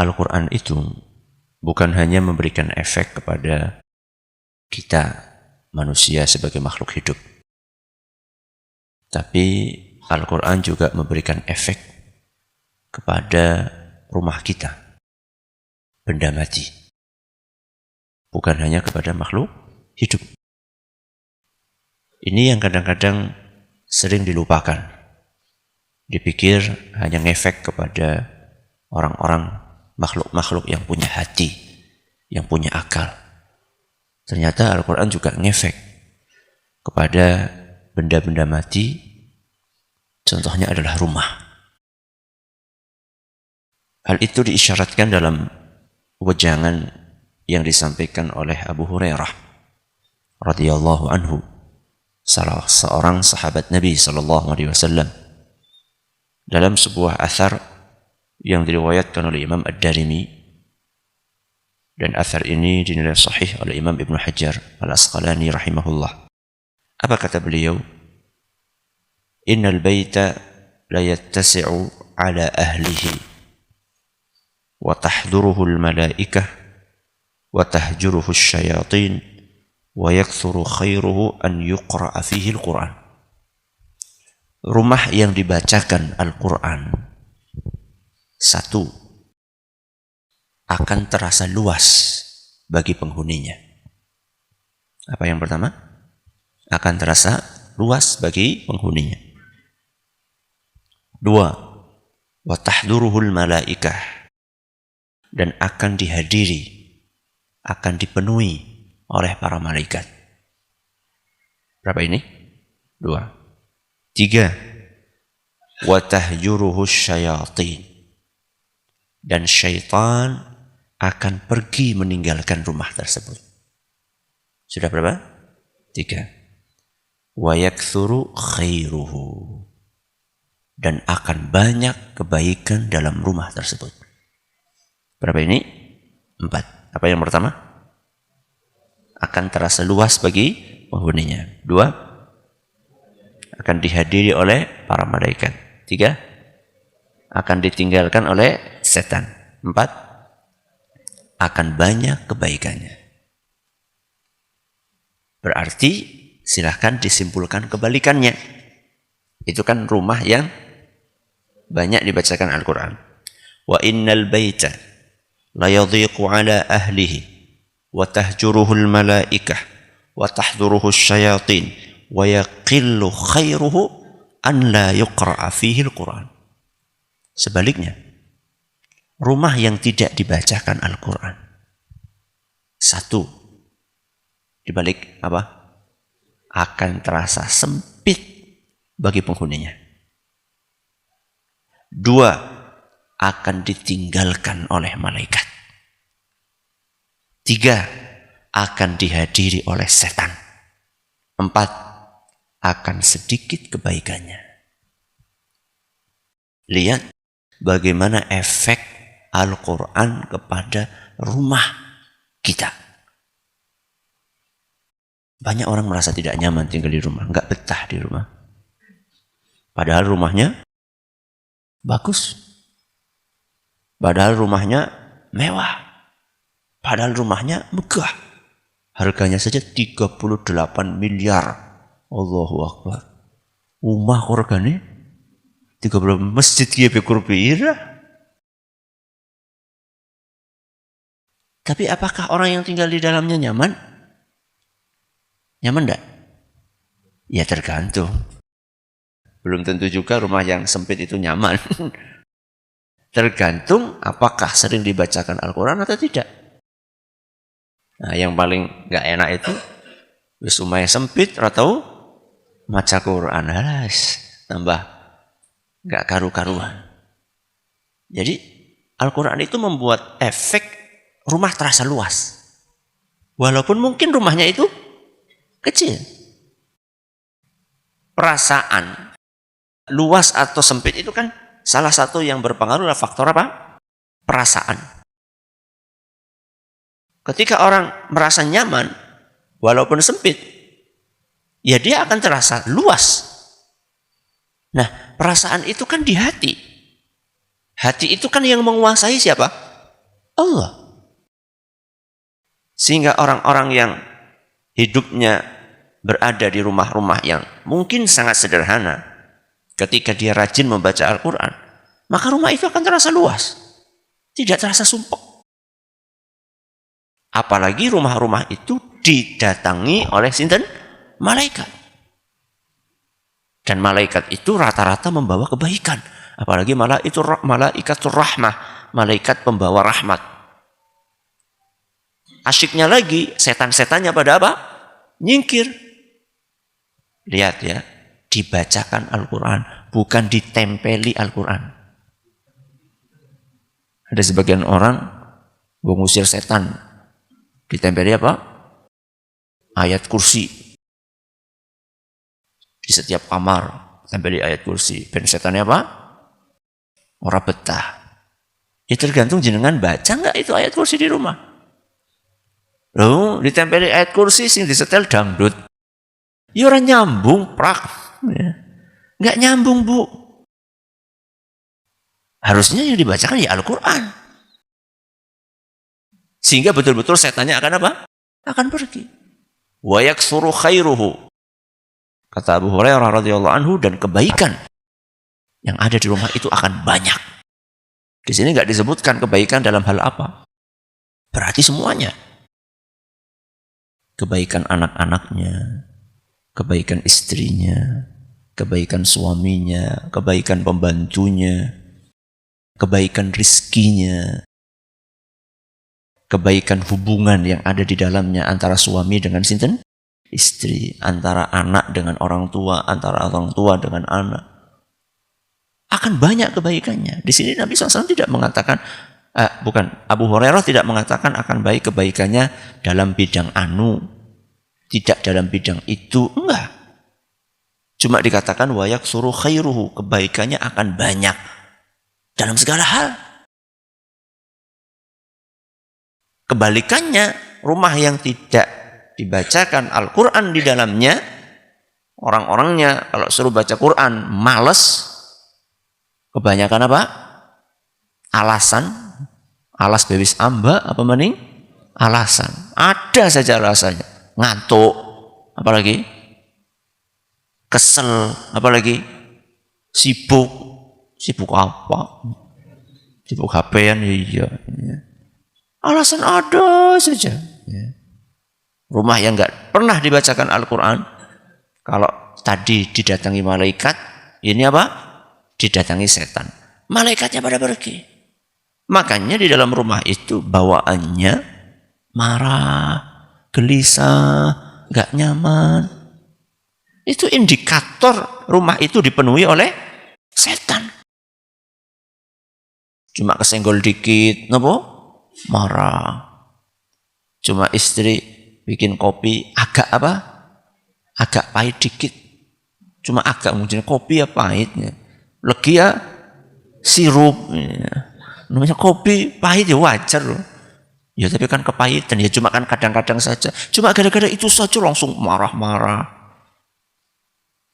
Al-Quran itu bukan hanya memberikan efek kepada kita, manusia sebagai makhluk hidup, tapi Al-Quran juga memberikan efek kepada rumah kita, benda mati. Bukan hanya kepada makhluk hidup. Ini yang kadang-kadang sering dilupakan. Dipikir hanya ngefek kepada orang-orang, makhluk-makhluk yang punya hati, yang punya akal. Ternyata Al-Quran juga ngefek kepada benda-benda mati. Contohnya adalah rumah. Hal itu diisyaratkan dalam wejangan yang disampaikan oleh Abu Hurairah radhiyallahu anhu, salah seorang sahabat Nabi sallallahu alaihi wasallam, dalam sebuah athar yang diriwayatkan oleh Imam Ad-Darimi, dan athar ini dinilai sahih oleh Imam Ibn Hajar Al-Asqalani rahimahullah. Apa kata beliau? Innal baita la yattasi'u ala ahlihi wa tahduruhu al-malaikah wa tahjuruhu asyayatin wa yakthuru khairuhu an yuqra'a fihi al-Quran. Rumah yang dibacakan Al-Quran, satu, akan terasa luas bagi penghuninya. Apa yang pertama? Akan terasa luas bagi penghuninya. Dua, wa tahduruhul malaikah, dan akan dihadiri, akan dipenuhi oleh para malaikat. Berapa ini? Dua. Tiga, wa tahjuruhus syayatin, dan syaitan akan pergi meninggalkan rumah tersebut. Sudah berapa? Tiga. Wa yakthuru khairuhu, dan akan banyak kebaikan dalam rumah tersebut. Berapa ini? 4. Apa yang pertama? Akan terasa luas bagi penghuninya. 2, akan dihadiri oleh para malaikat. 3, akan ditinggalkan oleh setan. 4, akan banyak kebaikannya. Berarti silahkan disimpulkan kebalikannya. Itu kan rumah yang banyak dibacakan Al-Quran. Wa innal baita la yadhiqu ala ahlihi wa tahjuruhul malaikah wa tahduruhu syayatin wa yaqillu khairuhu an la yuqra'a fihi al-Quran. Sebaliknya, rumah yang tidak dibacakan Al-Quran, satu, dibalik apa? Akan terasa sempit bagi penghuninya. 2, akan ditinggalkan oleh malaikat. 3, akan dihadiri oleh setan. 4, akan sedikit kebaikannya. Lihat bagaimana efek Al-Quran kepada rumah kita. Banyak orang merasa tidak nyaman tinggal di rumah, nggak betah di rumah. Padahal rumahnya bagus. Padahal rumahnya mewah. Padahal rumahnya megah. Harganya saja 38 miliar. Allahu Akbar. Rumah harganya 30 masjid kia bekur pira. Tapi apakah orang yang tinggal di dalamnya nyaman? Nyaman enggak? Ya tergantung. Belum tentu juga rumah yang sempit itu nyaman. Tergantung apakah sering dibacakan Al-Quran atau tidak. Nah, yang paling nggak enak itu wis rumahnya sempit atau maca Quran, tambah nggak karu-karuan. Jadi Al-Quran itu membuat efek rumah terasa luas, walaupun mungkin rumahnya itu kecil. Perasaan luas atau sempit itu kan salah satu yang berpengaruh adalah faktor apa? Perasaan. Ketika orang merasa nyaman, walaupun sempit, ya dia akan terasa luas. Nah, perasaan itu kan di hati. Hati itu kan yang menguasai siapa? Allah. Sehingga orang-orang yang hidupnya berada di rumah-rumah yang mungkin sangat sederhana, ketika dia rajin membaca Al-Quran, maka rumah itu akan terasa luas, tidak terasa sumpek. Apalagi rumah-rumah itu didatangi oleh sinten? Malaikat. Dan malaikat itu rata-rata membawa kebaikan. Apalagi malaikatur rahmah, malaikat pembawa rahmat. Asyiknya lagi, setan-setannya pada apa? Nyingkir. Lihat ya, dibacakan Al-Quran, bukan ditempeli Al-Quran. Ada sebagian orang mengusir setan, ditempeli apa? Ayat kursi. Di setiap kamar, tempeli ayat kursi. Ben setannya apa? Ora betah. Ya tergantung jenengan baca nggak itu ayat kursi di rumah. Loh, ditempeli ayat kursi sing disetel dangdut. Ya orang nyambung, prak. Ya. Nggak nyambung, Bu. Harusnya yang dibacakan ya Al-Quran. Sehingga betul-betul setannya akan apa? Akan pergi. Wa yaksuru khairuhu. Kata Abu Hurairah radhiyallahu anhu, dan kebaikan yang ada di rumah itu akan banyak. Di sini nggak disebutkan kebaikan dalam hal apa. Berarti semuanya. Kebaikan anak-anaknya, kebaikan istrinya, kebaikan suaminya, kebaikan pembantunya, kebaikan rizkinya, kebaikan hubungan yang ada di dalamnya antara suami dengan sinten? Istri, antara anak dengan orang tua, antara orang tua dengan anak. Akan banyak kebaikannya. Di sini Nabi SAW tidak mengatakan, Abu Hurairah tidak mengatakan akan baik kebaikannya dalam bidang tidak dalam bidang itu, enggak. Cuma dikatakan wayak suruh khairuhu, kebaikannya akan banyak dalam segala hal. Kebalikannya, rumah yang tidak dibacakan Al-Quran di dalamnya, orang-orangnya kalau suruh baca Quran males, kebanyakan apa? Alas bebis amba apa mending? Alasan. Ada saja alasannya. Ngantuk, apalagi kesel, apalagi sibuk apa? Sibuk HP-an, iya. Alasan ada saja. Rumah yang nggak pernah dibacakan Al-Quran, kalau tadi didatangi malaikat, ini apa? Didatangi setan. Malaikatnya pada pergi. Makanya di dalam rumah itu bawaannya marah, gelisah, nggak nyaman. Itu indikator rumah itu dipenuhi oleh setan. Cuma kesenggol dikit, nopo? Marah. Cuma istri bikin kopi agak apa? Agak pahit dikit. Cuma agak, mungkin kopi ya pahitnya. Legi ya sirup. Ya. Namanya kopi pahit ya wajar loh. Ya tapi kan kepahitan ya, cuma kan kadang-kadang saja. Cuma gara-gara itu saja langsung marah-marah.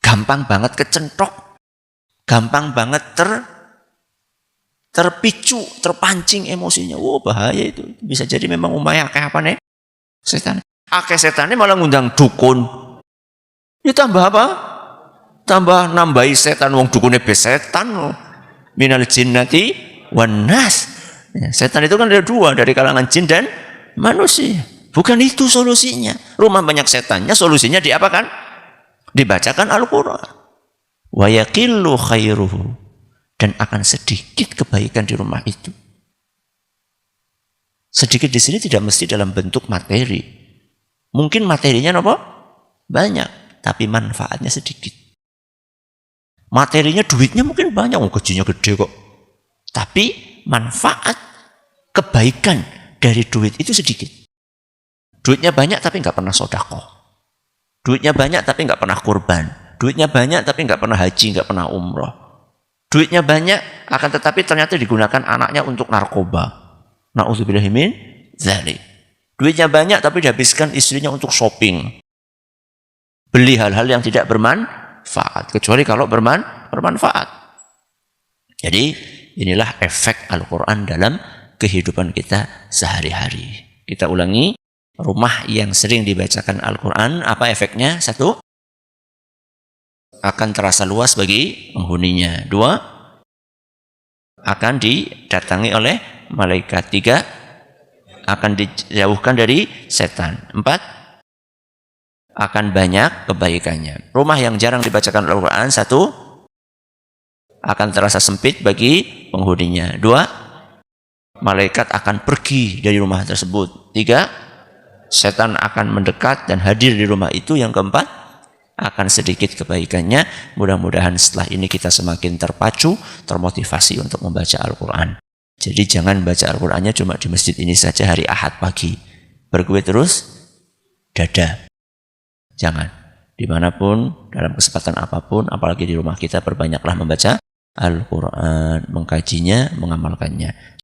Gampang banget kecentok. Gampang banget terpicu, terpancing emosinya. Bahaya itu. Bisa jadi memang umaya kayak apa nih? Setan. Akeh setannya malah ngundang dukun. Ya tambah apa? Tambah nambahi setan, wong dukunnya besetan loh. Minal jinnati wan nas. Ya, setan itu kan ada dua, dari kalangan jin dan manusia. Bukan itu solusinya. Rumah banyak setannya, solusinya diapakan? Dibacakan Al-Quran. Wa yaqillu khairuhu. Dan akan sedikit kebaikan di rumah itu. Sedikit di sini tidak mesti dalam bentuk materi. Mungkin materinya apa? Banyak, tapi manfaatnya sedikit. Materinya, duitnya mungkin banyak, gajinya gede kok. Tapi manfaat kebaikan dari duit itu sedikit. Duitnya banyak tapi nggak pernah sedekah. Duitnya banyak tapi nggak pernah kurban. Duitnya banyak tapi nggak pernah haji, nggak pernah umroh. Duitnya banyak akan tetapi ternyata digunakan anaknya untuk narkoba. Na'udzubillahi min dzalik. Duitnya banyak tapi dihabiskan istrinya untuk shopping. Beli hal-hal yang tidak bermanfaat, kecuali kalau bermanfaat. Jadi inilah efek Al-Quran dalam kehidupan kita sehari-hari. Kita ulangi, rumah yang sering dibacakan Al-Quran, apa efeknya? 1, akan terasa luas bagi penghuninya. 2, akan didatangi oleh malaikat. 3, akan dijauhkan dari setan. 4, akan banyak kebaikannya. Rumah yang jarang dibacakan Al-Quran, 1, akan terasa sempit bagi penghuninya. 2, malaikat akan pergi dari rumah tersebut. 3, setan akan mendekat dan hadir di rumah itu. Yang keempat, akan sedikit kebaikannya. Mudah-mudahan setelah ini kita semakin terpacu, termotivasi untuk membaca Al-Quran. Jadi jangan baca Al-Qurannya cuma di masjid ini saja hari Ahad pagi. Bergue terus, dada. Jangan. Dimanapun, dalam kesempatan apapun, apalagi di rumah kita, perbanyaklah membaca Al-Quran, mengkajinya, mengamalkannya.